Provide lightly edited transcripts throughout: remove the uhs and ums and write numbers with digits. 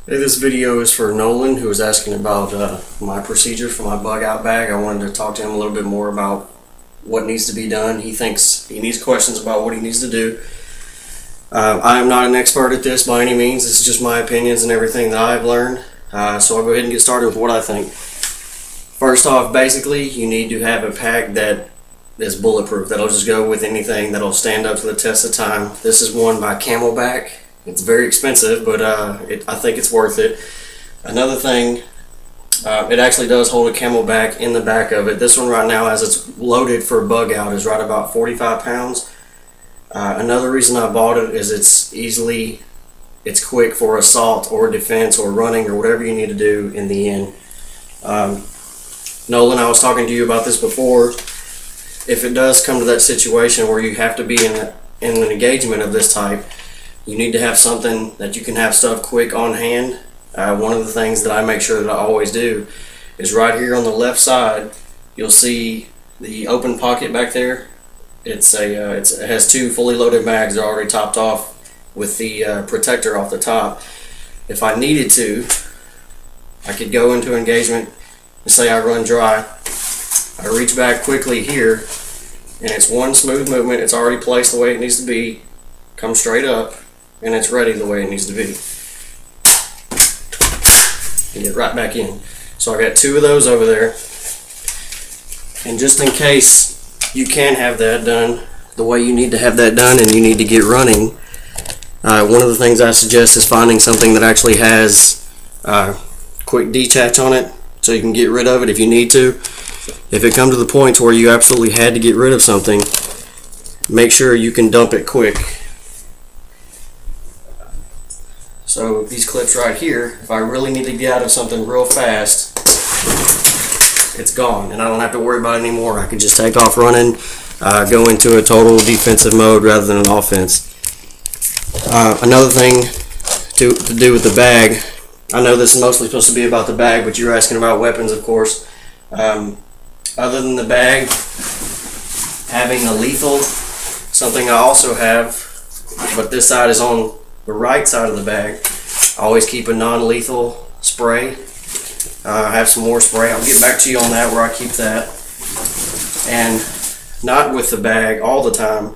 Hey, this video is for Nolan, who was asking about my procedure for my bug out bag. I wanted to talk to him a little bit more about what needs to be done. He thinks he needs questions about what he needs to do. I am not an expert at this by any means. This is just my opinions and everything that I've learned. So I'll go ahead and get started with what I think. First off, basically, you need to have a pack that is bulletproof. That'll just go with anything. That'll stand up to the test of time. This is one by CamelBak. It's very expensive, but I think it's worth it. Another thing, it actually does hold a CamelBak in the back of it. This one right now, as it's loaded for bug out, is right about 45 pounds. Another reason I bought it is it's quick for assault or defense or running or whatever you need to do in the end. Nolan, I was talking to you about this before. If it does come to that situation where you have to be in an engagement of this type, you need to have something that you can have stuff quick on hand. One of the things that I make sure that I always do is right here on the left side, you'll see the open pocket back there. It has two fully loaded bags. They're already topped off with the protector off the top. If I needed to, I could go into engagement and say I run dry. I reach back quickly here, and it's one smooth movement. It's already placed the way it needs to be. Come straight up, and it's ready the way it needs to be. And get right back in. So I got two of those over there. And just in case you can't have that done the way you need to have that done and you need to get running, one of the things I suggest is finding something that actually has quick detach on it so you can get rid of it if you need to. If it comes to the point where you absolutely had to get rid of something, make sure you can dump it quick. So these clips right here, if I really need to get out of something real fast, it's gone and I don't have to worry about it anymore. I can just take off running, go into a total defensive mode rather than an offense. Another thing to do with the bag, I know this is mostly supposed to be about the bag, but you're asking about weapons, of course. Other than the bag, having a lethal, something I also have, but this side is on the right side of the bag. I always keep a non-lethal spray. I have some more spray. I'll get back to you on that where I keep that. And not with the bag all the time.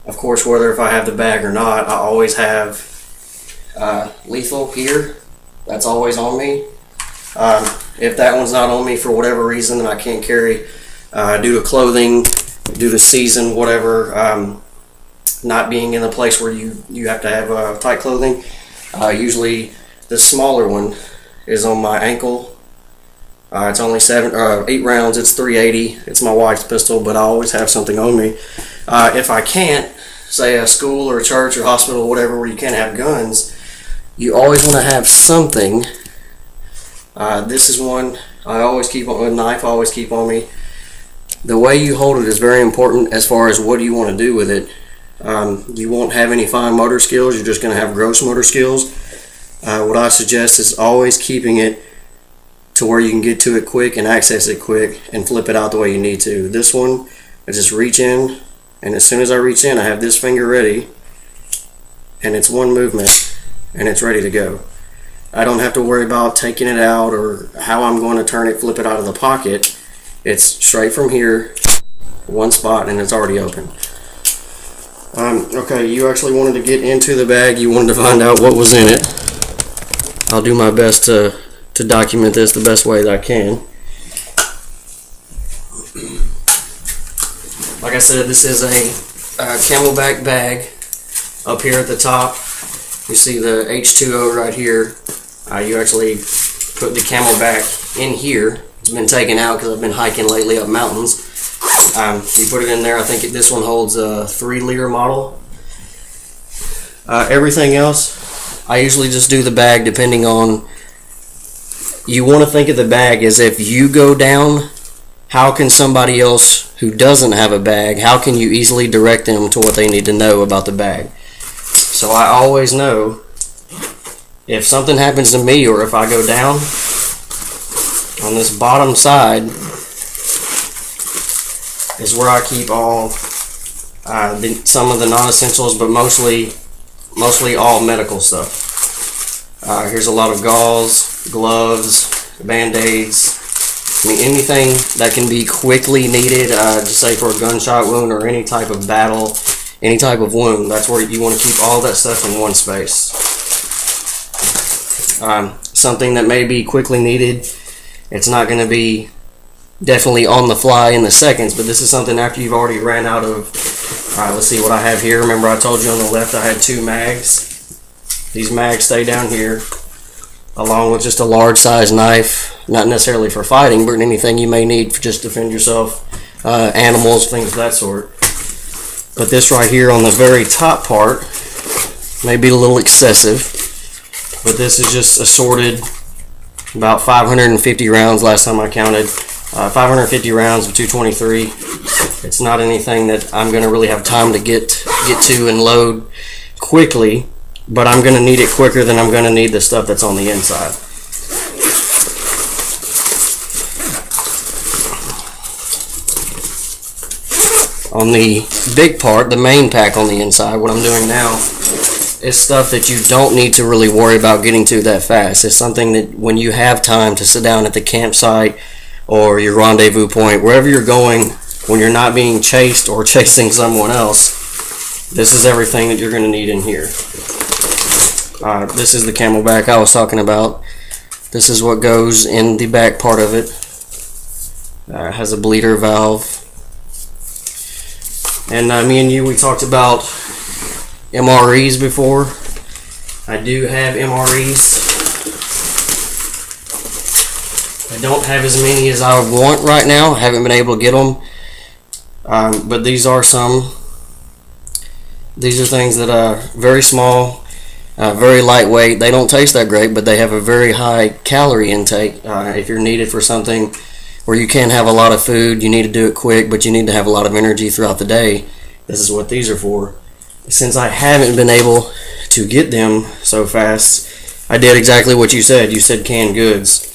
Of course, whether if I have the bag or not, I always have lethal here. That's always on me. If that one's not on me for whatever reason and I can't carry due to clothing, due to season, whatever, not being in the place where you have to have tight clothing, usually the smaller one is on my ankle. It's only 8 rounds. It's .380. It's my wife's pistol, but I always have something on me. If I can't, say a school or a church or hospital, whatever, where you can't have guns, you always want to have something. This is one I always keep on. A knife I always keep on me. The way you hold it is very important as far as what do you want to do with it. You won't have any fine motor skills. You're just going to have gross motor skills. What I suggest is always keeping it to where you can get to it quick and access it quick and flip it out the way you need to. This one, I just reach in, and as soon as I reach in, I have this finger ready, and it's one movement, and it's ready to go. I don't have to worry about taking it out or how I'm going to turn it, flip it out of the pocket. It's straight from here, one spot, and it's already open. Okay, you actually wanted to get into the bag. You wanted to find out what was in it. I'll do my best to document this the best way that I can. Like I said, this is a CamelBak bag. Up here at the top, you see the H2O right here. You actually put the CamelBak in here. It's been taken out because I've been hiking lately up mountains. You put it in there. I think this one holds a 3-liter model. Everything else, I usually just do the bag depending on. You want to think of the bag as if you go down, how can somebody else who doesn't have a bag, how can you easily direct them to what they need to know about the bag? So I always know if something happens to me or if I go down, on this bottom side is where I keep all some of the non-essentials, but mostly all medical stuff. Here's a lot of gauze, gloves, band-aids. I mean, anything that can be quickly needed, just say for a gunshot wound or any type of battle, any type of wound. That's where you want to keep all that stuff in one space. Something that may be quickly needed, it's not going to be definitely on the fly in the seconds, but this is something after you've already ran out of. Alright, let's see what I have here. Remember I told you on the left I had 2 mags. These mags stay down here, along with just a large size knife, not necessarily for fighting, but anything you may need for just defend yourself, animals, things of that sort. But this right here on the very top part may be a little excessive, but this is just assorted about 550 rounds last time I counted. 550 rounds of 223. It's not anything that I'm going to really have time to get to and load quickly, but I'm going to need it quicker than I'm going to need the stuff that's on the inside. On the big part, the main pack on the inside, what I'm doing now is stuff that you don't need to really worry about getting to that fast. It's something that when you have time to sit down at the campsite or your rendezvous point, wherever you're going, when you're not being chased or chasing someone else, this is everything that you're going to need in here. This is the CamelBak I was talking about. This is what goes in the back part of it. It has a bleeder valve. And me and you, we talked about MREs before. I do have MREs. I don't have as many as I want right now. I haven't been able to get them. But these are some. These are things that are very small, very lightweight. They don't taste that great, but they have a very high calorie intake. If you're needed for something where you can't have a lot of food, you need to do it quick, but you need to have a lot of energy throughout the day, this is what these are for. Since I haven't been able to get them so fast, I did exactly what you said. You said canned goods.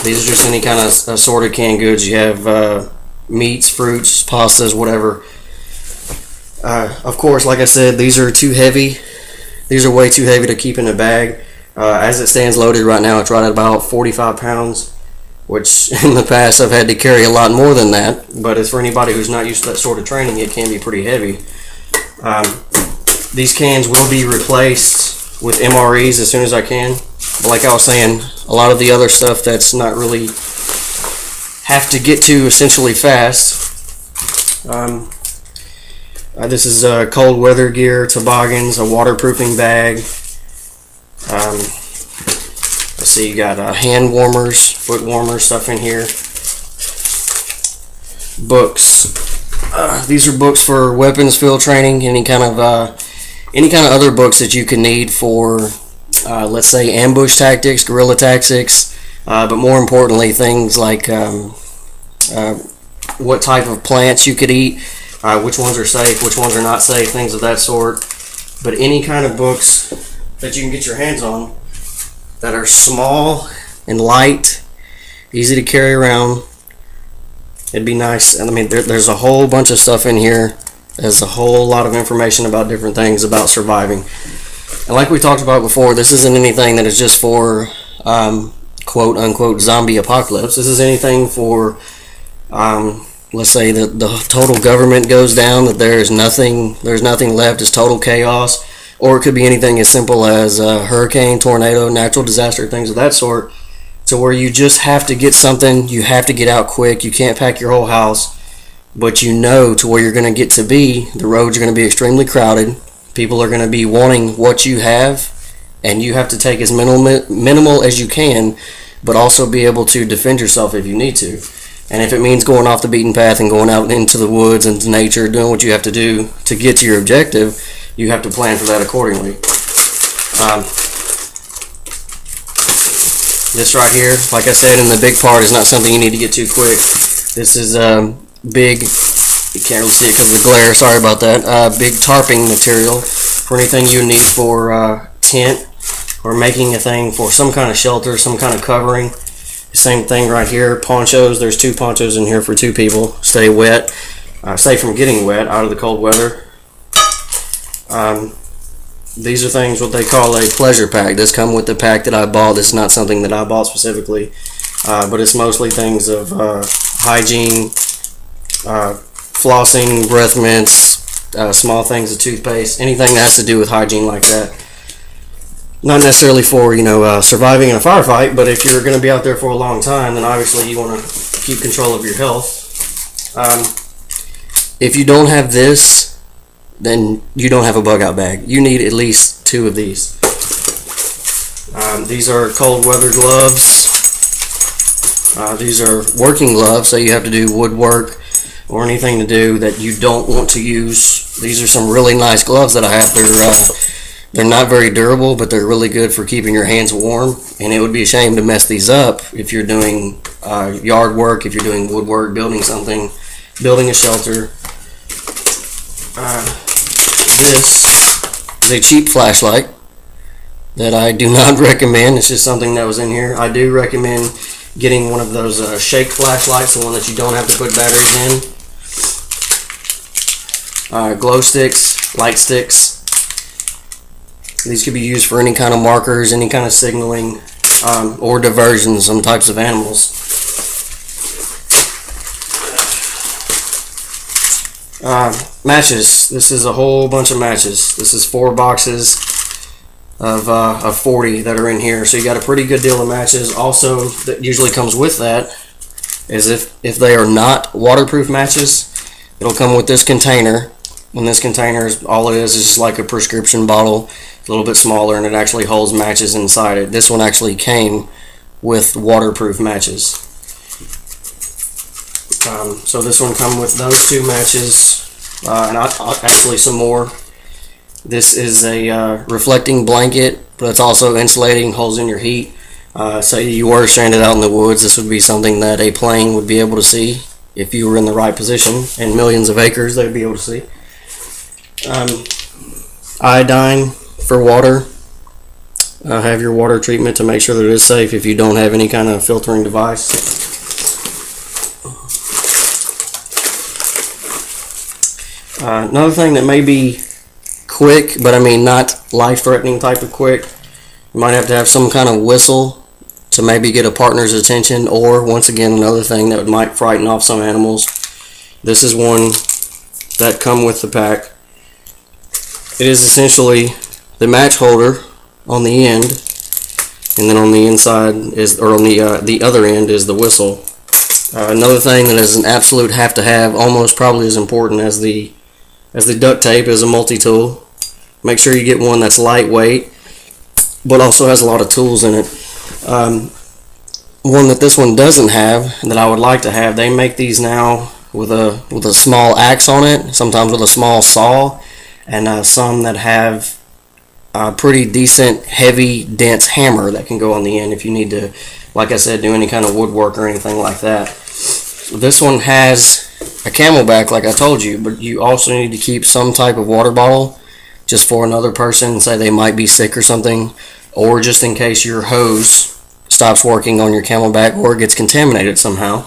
These are just any kind of assorted canned goods. You have meats, fruits, pastas, whatever. Of course, like I said, these are too heavy. These are way too heavy to keep in a bag. As it stands loaded right now, it's right at about 45 pounds, which in the past I've had to carry a lot more than that. But as for anybody who's not used to that sort of training, it can be pretty heavy. These cans will be replaced with MREs as soon as I can. But like I was saying, a lot of the other stuff that's not really have to get to essentially fast. This is cold weather gear, toboggans, a waterproofing bag. Let's see, you got hand warmers, foot warmers, stuff in here. Books. These are books for weapons field training. Any kind of other books that you can need for, let's say, ambush tactics, guerrilla tactics. But more importantly, things like what type of plants you could eat, which ones are safe, which ones are not safe, things of that sort. But any kind of books that you can get your hands on that are small and light, easy to carry around, it'd be nice. And I mean, there's a whole bunch of stuff in here. There's a whole lot of information about different things about surviving. And like we talked about before, this isn't anything that is just for quote unquote zombie apocalypse. This is anything for let's say that the total government goes down, that there's nothing left, it's total chaos, or it could be anything as simple as a hurricane, tornado, natural disaster, things of that sort, to where you just have to get something, you have to get out quick, you can't pack your whole house, but you know to where you're going to get to be, the roads are going to be extremely crowded, people are going to be wanting what you have, and you have to take as minimal as you can, but also be able to defend yourself if you need to. And if it means going off the beaten path and going out into the woods and to nature, doing what you have to do to get to your objective, you have to plan for that accordingly. This right here, like I said, in the big part is not something you need to get too quick. This is big, you can't really see it because of the glare, sorry about that, big tarping material for anything you need for tent or making a thing for some kind of shelter, some kind of covering. Same thing right here, ponchos. There's 2 ponchos in here for 2 people. Stay wet, stay from getting wet out of the cold weather. These are things what they call a pleasure pack. This come with the pack that I bought. This is not something that I bought specifically, but it's mostly things of hygiene, flossing, breath mints, small things of toothpaste, anything that has to do with hygiene like that. Not necessarily for, surviving in a firefight, but if you're going to be out there for a long time, then obviously you want to keep control of your health. If you don't have this, then you don't have a bug out bag. You need at least 2 of these. These are cold weather gloves. These are working gloves, so you have to do woodwork or anything to do that you don't want to use. These are some really nice gloves that I have. They're not very durable, but they're really good for keeping your hands warm, and it would be a shame to mess these up if you're doing yard work, if you're doing woodwork, building something, building a shelter. This is a cheap flashlight that I do not recommend. It's just something that was in here. I do recommend getting one of those shake flashlights, the one that you don't have to put batteries in. Glow sticks, light sticks. These could be used for any kind of markers, any kind of signaling, or diversion, some types of animals. Matches. This is a whole bunch of matches. This is 4 boxes of 40 that are in here. So you got a pretty good deal of matches. Also, that usually comes with that is if they are not waterproof matches, it'll come with this container. And this container is all it is just like a prescription bottle, a little bit smaller, and it actually holds matches inside it. This one actually came with waterproof matches. So this one comes with those 2 matches, and actually some more. This is a reflecting blanket, but it's also insulating, holds in your heat. Say you were stranded out in the woods, this would be something that a plane would be able to see if you were in the right position, and millions of acres they'd be able to see. Iodine for water. Have your water treatment to make sure that it is safe if you don't have any kind of filtering device. Another thing that may be quick, but I mean not life-threatening type of quick, you might have to have some kind of whistle to maybe get a partner's attention, or once again another thing that might frighten off some animals. This is one that come with the pack. It is essentially the match holder on the end, and then on the inside is, or on the other end is the whistle. Another thing that is an absolute have to have, almost probably as important as the duct tape, is a multi-tool. Make sure you get one that's lightweight, but also has a lot of tools in it. One that this one doesn't have, that I would like to have, they make these now with a small axe on it, sometimes with a small saw, and some that have a pretty decent, heavy, dense hammer that can go on the end if you need to, like I said, do any kind of woodwork or anything like that. This one has a camelback, like I told you, but you also need to keep some type of water bottle just for another person, say they might be sick or something, or just in case your hose stops working on your camelback or gets contaminated somehow.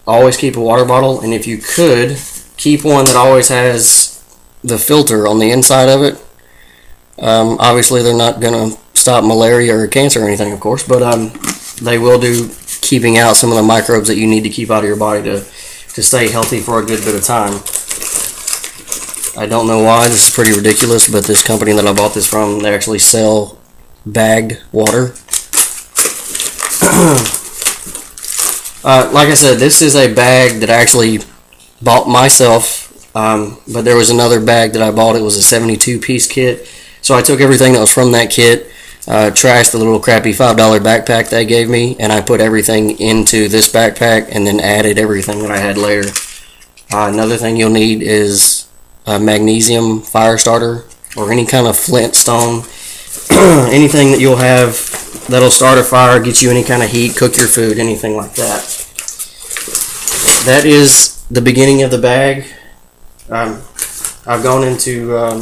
Always keep a water bottle, and if you could, keep one that always has the filter on the inside of it. Obviously they're not going to stop malaria or cancer or anything, of course, but they will do keeping out some of the microbes that you need to keep out of your body to stay healthy for a good bit of time. I don't know why, this is pretty ridiculous, but this company that I bought this from, they actually sell bagged water. Like I said, this is a bag that I actually bought myself, but there was another bag that I bought. It was a 72-piece kit, so I took everything that was from that kit, trashed the little crappy $5 backpack they gave me, and I put everything into this backpack and then added everything that I had later. Another thing you'll need is a magnesium fire starter, or any kind of flint stone, anything that you'll have that'll start a fire, get you any kind of heat, cook your food, anything like that. That is the beginning of the bag. I've gone into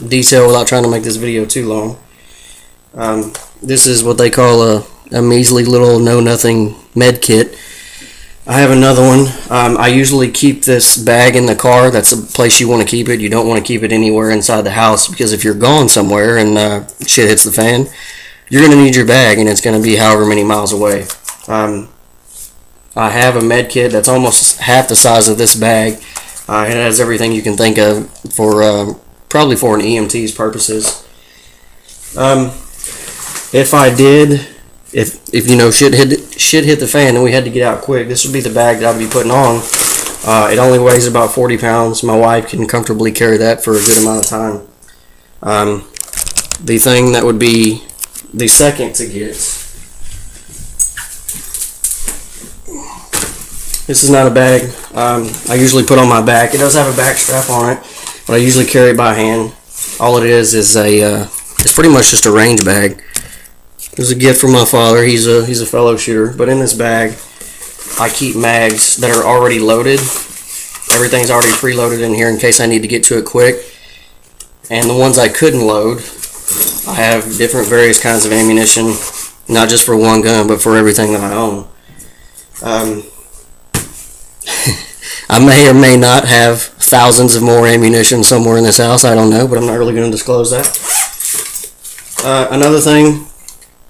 detail without trying to make this video too long. This is what they call a measly little know-nothing med kit. I have another one. I usually keep this bag in the car. That's the place you want to keep it. You don't want to keep it anywhere inside the house, because if you're gone somewhere and shit hits the fan, you're going to need your bag, and it's going to be however many miles away. I have a med kit that's almost half the size of this bag. It has everything you can think of for probably for an EMT's purposes. If I did, if you know shit hit the fan and we had to get out quick, this would be the bag that I'd be putting on. It only weighs about 40 pounds. My wife can comfortably carry that for a good amount of time. The thing that would be the second to get. This is not a bag. I usually put on my back. It does have a back strap on it, but I usually carry it by hand. All it is it's pretty much just a range bag. It was a gift from my father. He's a fellow shooter. But in this bag, I keep mags that are already loaded. Everything's already preloaded in here in case I need to get to it quick. And the ones I couldn't load, I have different various kinds of ammunition, not just for one gun, but for everything that I own. I may or may not have thousands of more ammunition somewhere in this house. I don't know, but I'm not really going to disclose that. Another thing,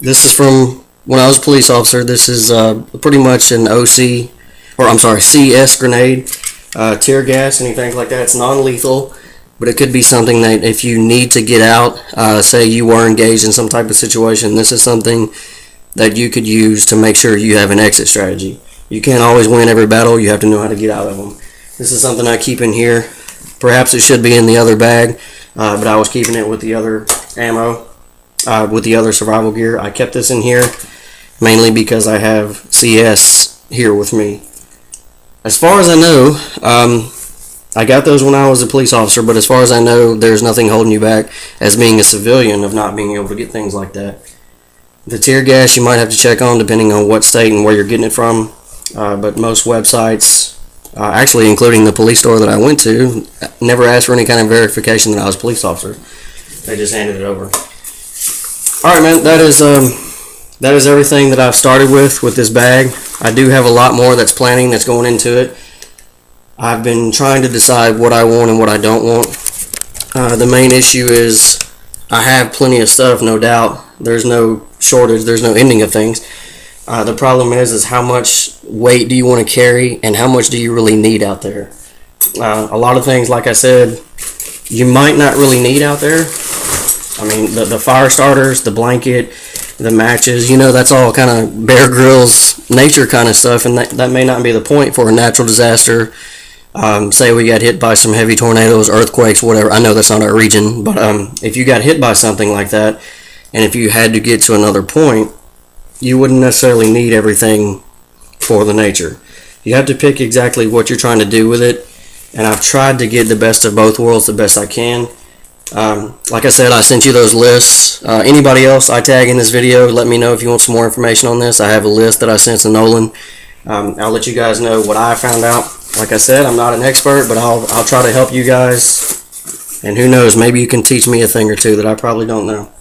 this is from when I was a police officer. This is pretty much an CS grenade, tear gas, anything like that. It's non-lethal, but it could be something that if you need to get out, say you were engaged in some type of situation, this is something that you could use to make sure you have an exit strategy. You can't always win every battle. You have to know how to get out of them. This is something I keep in here. Perhaps it should be in the other bag, but I was keeping it with the other ammo, with the other survival gear. I kept this in here mainly because I have CS here with me. As far as I know, I got those when I was a police officer, but as far as I know, there's nothing holding you back as being a civilian of not being able to get things like that. The tear gas you might have to check on depending on what state and where you're getting it from. But most websites, actually including the police store that I went to, never asked for any kind of verification that I was a police officer. They just handed it over. Alright, man, that is everything that I've started with this bag. I do have a lot more that's planning that's going into it. I've been trying to decide what I want and what I don't want. The main issue is I have plenty of stuff, no doubt. There's no shortage, there's no ending of things. The problem is how much weight do you want to carry and how much do you really need out there? A lot of things, like I said, you might not really need out there. I mean, the fire starters, the blanket, the matches, that's all kind of Bear Grylls nature kind of stuff, and that may not be the point for a natural disaster. Say we got hit by some heavy tornadoes, earthquakes, whatever. I know that's not our region, but if you got hit by something like that, and if you had to get to another point, you wouldn't necessarily need everything for the nature. You have to pick exactly what you're trying to do with it, and I've tried to get the best of both worlds the best I can. Like I said, I sent you those lists. Anybody else I tag in this video, let me know if you want some more information on this. I have a list that I sent to Nolan. I'll let you guys know what I found out. Like I said, I'm not an expert, but I'll try to help you guys, and who knows, maybe you can teach me a thing or two that I probably don't know.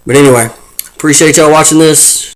But anyway, appreciate y'all watching this.